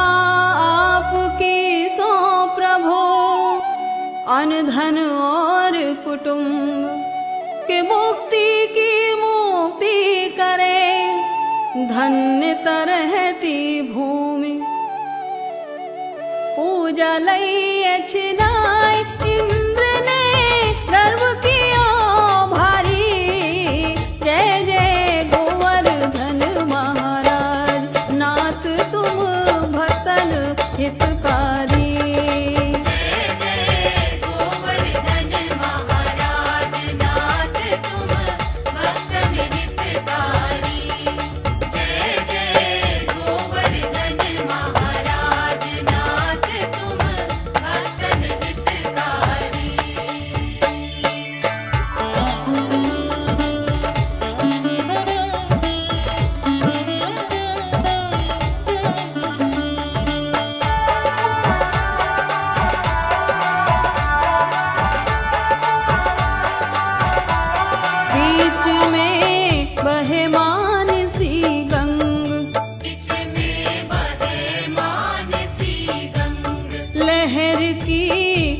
आपकी सो प्रभो अन्न धन और कुटुंब के मुक्ति की मुक्ति करे। धन्य तरहटी भूमि पूजा लई छिनाई इंद्र ने गर्व किया भारी। जय जय गोवर्धन महाराज नाथ तुम भक्तन हितकारी।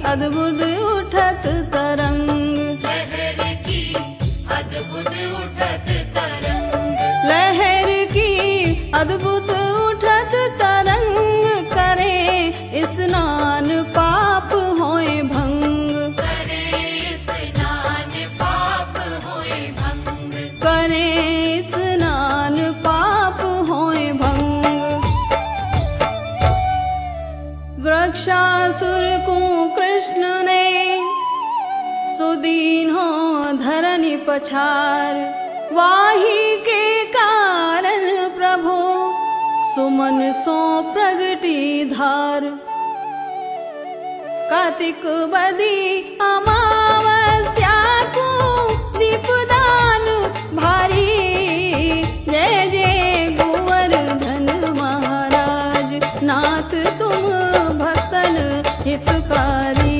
अद्भुत उठत तरंग, लहर की अद्भुत उठत तरंग, लहर की अद्भुत उठत तरंग। करे स्नान पाप होए भंग, करे स्नान पाप होए भंग, करे स्नान पाप होए भंग। वृक्षासुर को कृष्ण ने सुदीन हो धरनी पछार। वाही के कारण प्रभु सुमन सो प्रगटी धार। कार्तिक बदी अमावस्या को दीपदान भारी। जय जय गोवर्धन महाराज नाथ तुम भक्तन हितकारी।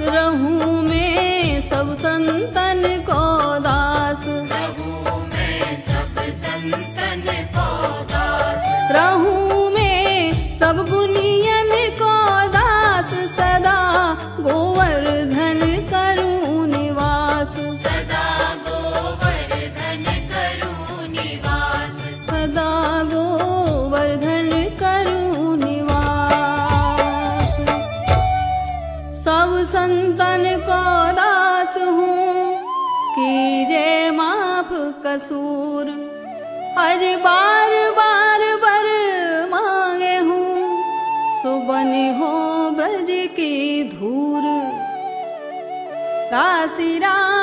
रहूं मैं सब संतन को दास, रहूं मैं सब संतन को दास, रहूं मैं सब गुनियन को दास। सदा गोवर्धन करूं निवास, सदा गोवर्धन करूं निवास, सदा गोवर्धन करूं निवास। सब संतन को दास हूँ कीजे माफ कसूर। आज बार बार बर मांगे हूँ सुबन हो ब्रज की धूर। काशी राम